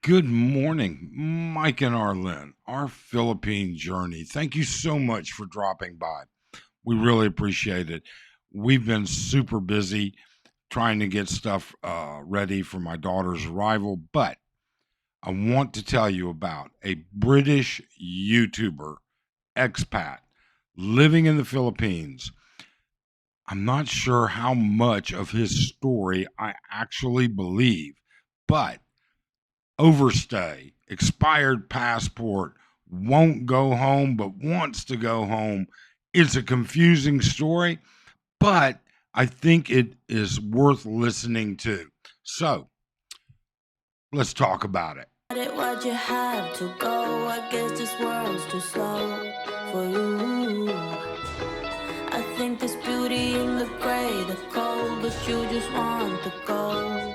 Good morning, Mike and Arlen, our Philippine journey. Thank you so much for dropping by. We really appreciate it. We've been super busy trying to get stuff ready for my daughter's arrival, but I want to tell you about a British YouTuber, expat, living in the Philippines. I'm not sure how much of his story I actually believe, but overstay, expired passport, won't go home but wants to go home. It's a confusing story, but I think it is worth listening to. So let's talk about it. Why'd you have to go? I guess this world's too slow for you. I think there's beauty in the gray, the cold, but you just want the gold.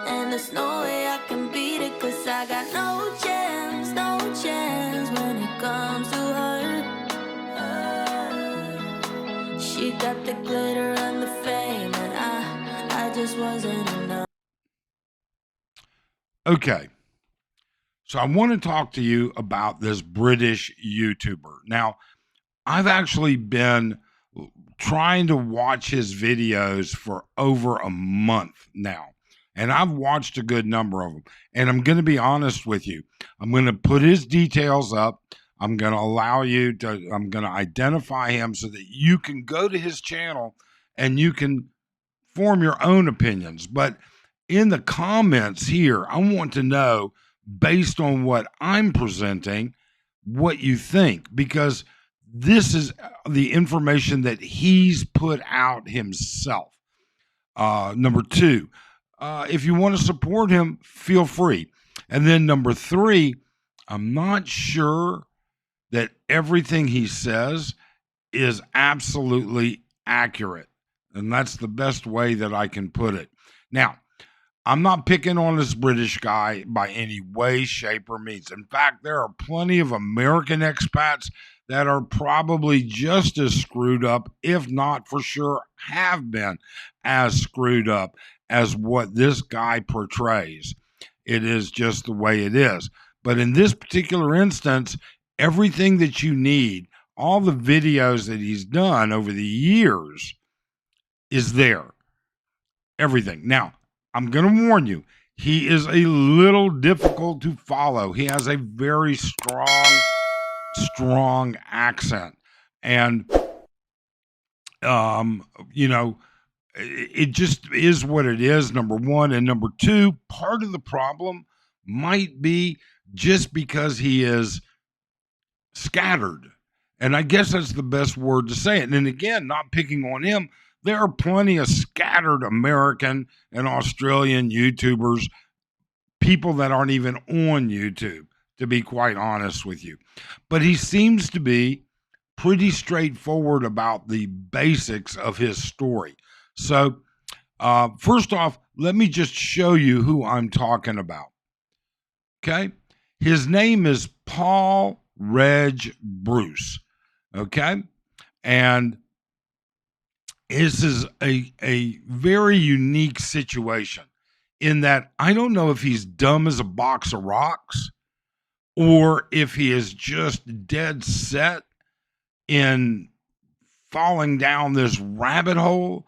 And there's no way I can beat it, cause I got no chance, no chance when it comes to her. She got the glitter and the fame, and I just wasn't enough. Okay. So I want to talk to you about this British YouTuber. Now, I've actually been trying to watch his videos for over a month now. And I've watched a good number of them. And I'm going to be honest with you. I'm going to put his details up. I'm going to I'm going to identify him so that you can go to his channel and you can form your own opinions. But in the comments here, I want to know, based on what I'm presenting, what you think, because this is the information that he's put out himself. Number two, if you want to support him, feel free. And then number three, I'm not sure that everything he says is absolutely accurate. And that's the best way that I can put it. Now, I'm not picking on this British guy by any way, shape, or means. In fact, there are plenty of American expats that are probably just as screwed up, if not for sure have been as screwed up as what this guy portrays. It is just the way it is. But in this particular instance, everything that you need, all the videos that he's done over the years is there. Everything. Now, I'm going to warn you, he is a little difficult to follow. He has a very strong accent. And, it just is what it is, number one. And number two, part of the problem might be just because he is scattered. And I guess that's the best word to say it. And then again, not picking on him, there are plenty of scattered American and Australian YouTubers, people that aren't even on YouTube, to be quite honest with you. But he seems to be pretty straightforward about the basics of his story. So, first off, let me just show you who I'm talking about. Okay? His name is Paul Reg Bruce. Okay? And this is a very unique situation in that I don't know if he's dumb as a box of rocks or if he is just dead set in falling down this rabbit hole.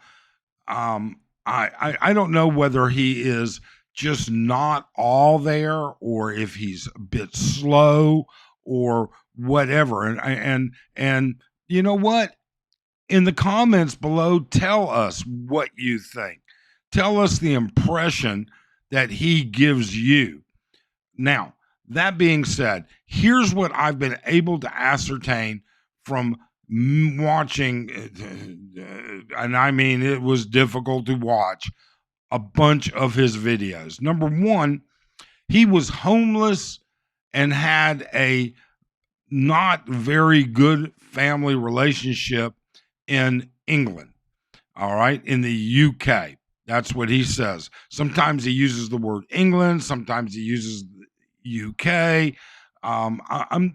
I don't know whether he is just not all there or if he's a bit slow or whatever. And you know what? In the comments below, tell us what you think. Tell us the impression that he gives you. Now, that being said, here's what I've been able to ascertain from watching, and I mean, it was difficult to watch a bunch of his videos. Number one, he was homeless and had a not very good family relationship in England, all right, in the UK. That's what he says. Sometimes he uses the word England, sometimes he uses UK.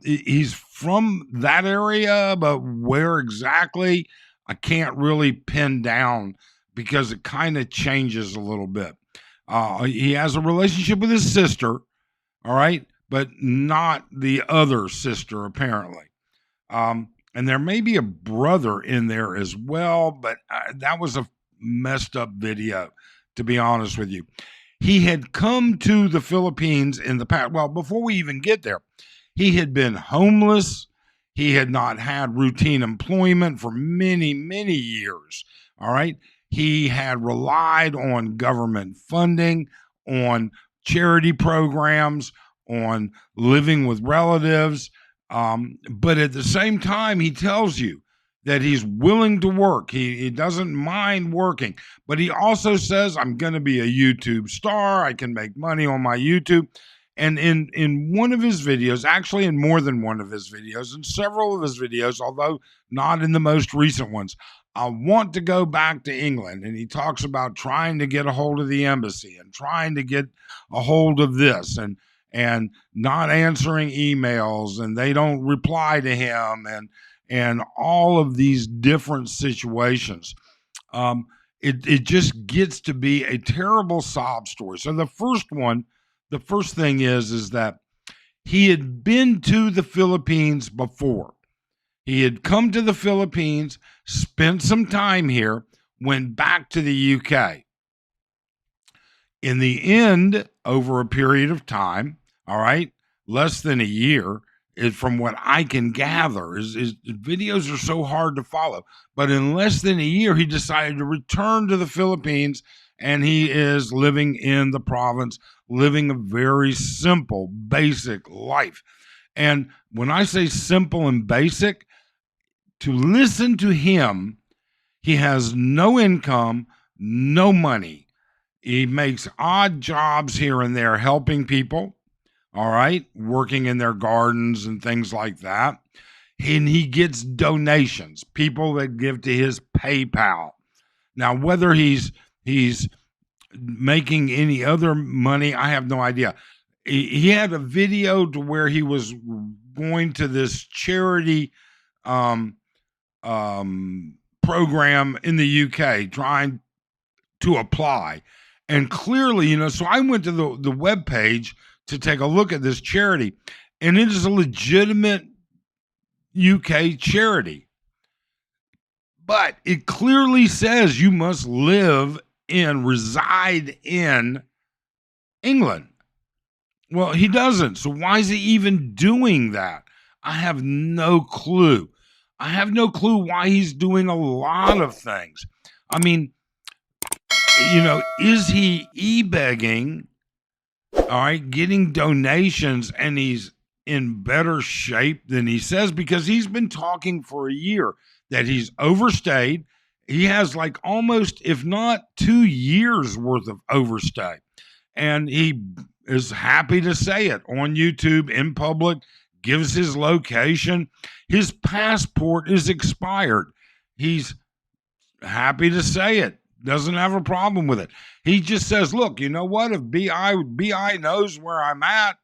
He's from that area, but where exactly, I can't really pin down because it kind of changes a little bit. He has a relationship with his sister, all right, but not the other sister, apparently. And there may be a brother in there as well, but that was a messed up video, to be honest with you. He had come to the Philippines in the past. Well, before we even get there, he had been homeless. He had not had routine employment for many, many years. All right. He had relied on government funding, on charity programs, on living with relatives. But at the same time, he tells you that he's willing to work. He doesn't mind working, but he also says, I'm going to be a YouTube star. I can make money on my YouTube. And in one of his videos, actually in more than one of his videos, in several of his videos, although not in the most recent ones, I want to go back to England. And he talks about trying to get a hold of the embassy and trying to get a hold of this and not answering emails, and they don't reply to him, and all of these different situations. It just gets to be a terrible sob story. So the first thing is that he had been to the Philippines before. He had come to the Philippines, spent some time here, went back to the UK. In the end, over a period of time, all right, less than a year, from what I can gather, his videos are so hard to follow. But in less than a year, he decided to return to the Philippines, and he is living in the province, living a very simple, basic life. And when I say simple and basic, to listen to him, he has no income, no money. He makes odd jobs here and there helping people, all right, working in their gardens and things like that. And he gets donations, people that give to his PayPal. Now, whether he's making any other money, I have no idea. He had a video to where he was going to this charity program in the UK trying to apply. And clearly, so I went to the webpage to take a look at this charity, and it is a legitimate UK charity. But it clearly says you must reside in England. Well, he doesn't. So why is he even doing that? I have no clue. I have no clue why he's doing a lot of things. I mean, is he e-begging, all right, getting donations, and he's in better shape than he says? Because he's been talking for a year that he's overstayed. He has like almost, if not 2 years worth of overstay. And he is happy to say it on YouTube in public, gives his location. His passport is expired. He's happy to say it. Doesn't have a problem with it. He just says, look, you know what? If BI knows where I'm at,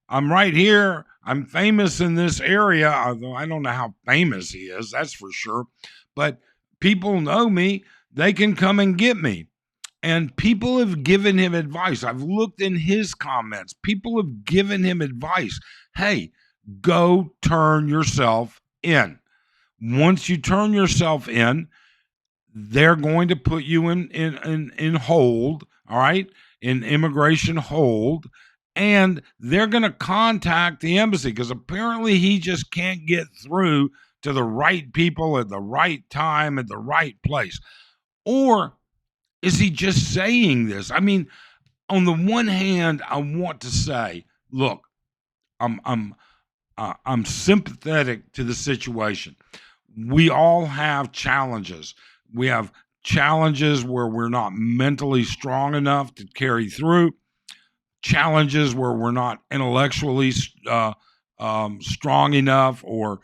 I'm right here. I'm famous in this area, although I don't know how famous he is, that's for sure. But people know me. They can come and get me. And people have given him advice. I've looked in his comments. People have given him advice. Hey, go turn yourself in. Once you turn yourself in, they're going to put you in hold, all right, in immigration hold, and they're going to contact the embassy because apparently he just can't get through to the right people at the right time at the right place. Or is he just saying this? I mean, on the one hand, I want to say, look, I'm sympathetic to the situation. We all have challenges. We have challenges where we're not mentally strong enough to carry through, challenges where we're not intellectually strong enough or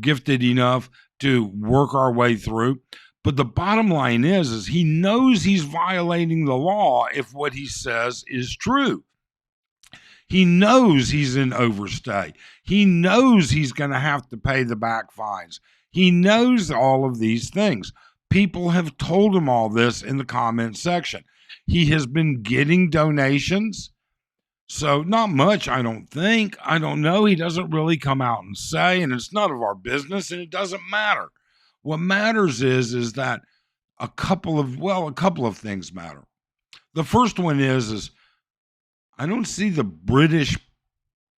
gifted enough to work our way through. But the bottom line is he knows he's violating the law if what he says is true. He knows he's in overstay. He knows he's going to have to pay the back fines. He knows all of these things. People have told him all this in the comment section. He has been getting donations. So not much, I don't think. I don't know. He doesn't really come out and say, and it's none of our business, and it doesn't matter. What matters is that a couple of things matter. The first one is I don't see the British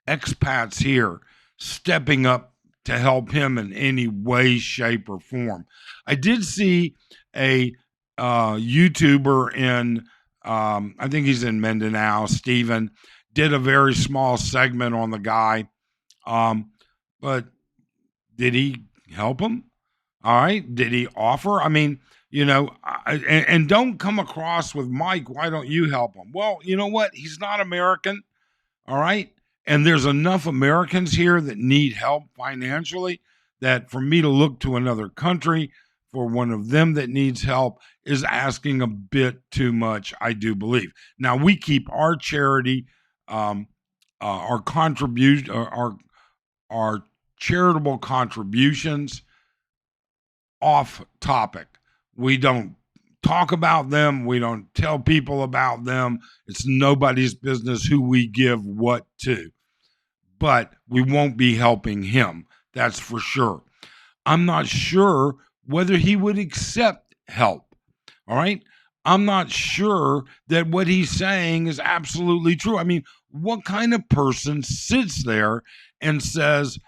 expats here stepping up to help him in any way, shape, or form. I did see a YouTuber in, I think he's in Mindanao, Stephen, did a very small segment on the guy. But did he help him? All right. Did he offer? I mean, and don't come across with Mike. Why don't you help him? Well, you know what? He's not American. All right. And there's enough Americans here that need help financially that for me to look to another country for one of them that needs help is asking a bit too much, I do believe. Now, we keep our charity, our contribution, our charitable contributions off topic. We don't talk about them. We don't tell people about them. It's nobody's business who we give what to. But we won't be helping him. That's for sure. I'm not sure whether he would accept help. All right. I'm not sure that what he's saying is absolutely true. I mean, what kind of person sits there and says,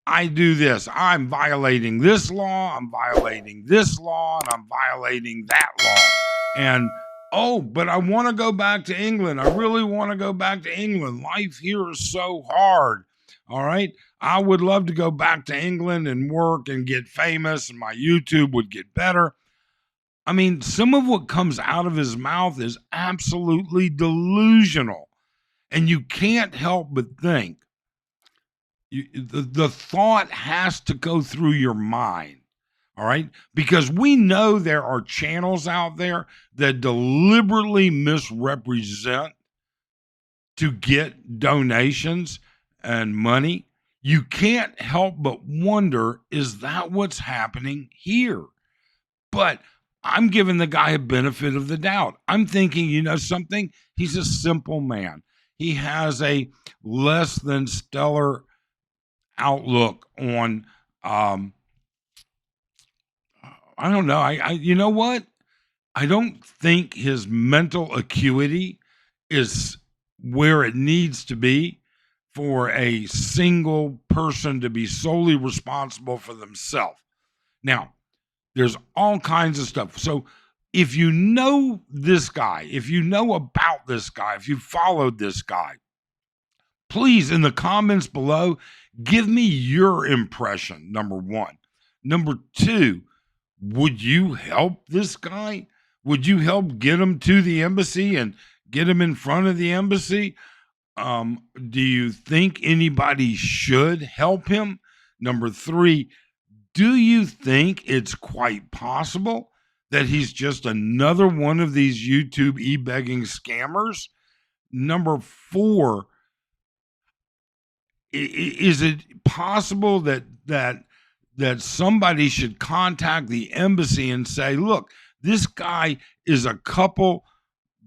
I do this, I'm violating this law, I'm violating this law, and I'm violating that law. And, oh, but I want to go back to England. I really want to go back to England. Life here is so hard. All right. I would love to go back to England and work and get famous, and my YouTube would get better. I mean, some of what comes out of his mouth is absolutely delusional. And you can't help but think, the thought has to go through your mind. All right. Because we know there are channels out there that deliberately misrepresent to get donations and money. You can't help but wonder, is that what's happening here? But I'm giving the guy a benefit of the doubt. I'm thinking, you know something? He's a simple man. He has a less than stellar outlook on I don't know. I you know what? I don't think his mental acuity is where it needs to be for a single person to be solely responsible for themselves. Now, there's all kinds of stuff. So if you know this guy, if you know about this guy, if you followed this guy, please, in the comments below, give me your impression, number one. Number two, would you help this guy? Would you help get him to the embassy and get him in front of the embassy? Do you think anybody should help him? Number three, do you think it's quite possible that he's just another one of these YouTube e-begging scammers? Number four, is it possible that somebody should contact the embassy and say, look, this guy is a couple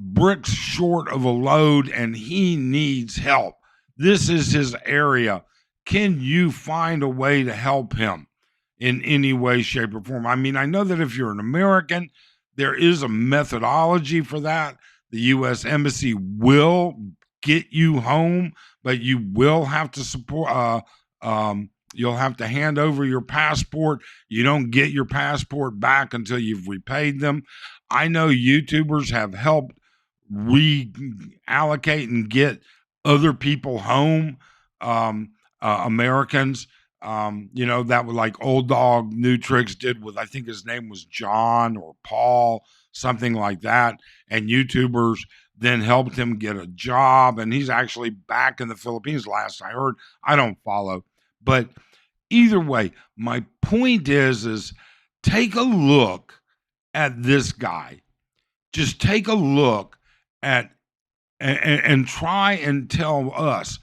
bricks short of a load and he needs help. This is his area. Can you find a way to help him in any way, shape, or form? I mean, I know that if you're an American, there is a methodology for that. The U.S. Embassy will get you home, but you will have to support, you'll have to hand over your passport. You don't get your passport back until you've repaid them. I know YouTubers have helped reallocate and get other people home, Americans. That was like Old Dog New Tricks did with, I think his name was John or Paul, something like that. And YouTubers then helped him get a job. And he's actually back in the Philippines, last I heard. I don't follow. But either way, my point is take a look at this guy. Just take a look at and try and tell us,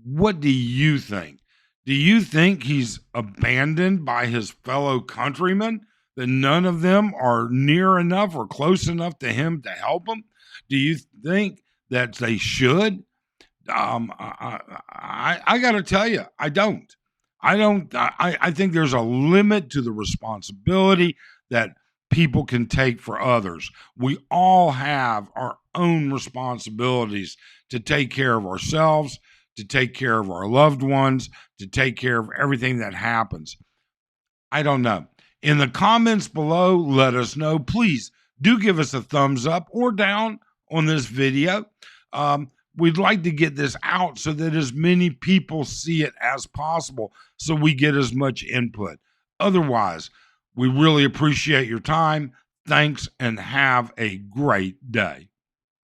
what do you think? Do you think he's abandoned by his fellow countrymen, that none of them are near enough or close enough to him to help him? Do you think that they should? I got to tell you, I don't. I think there's a limit to the responsibility that people can take for others. We all have our own responsibilities to take care of ourselves, to take care of our loved ones, to take care of everything that happens. I don't know. In the comments below, let us know. Please do give us a thumbs up or down on this video. We'd like to get this out so that as many people see it as possible so we get as much input. Otherwise, we really appreciate your time. Thanks and have a great day.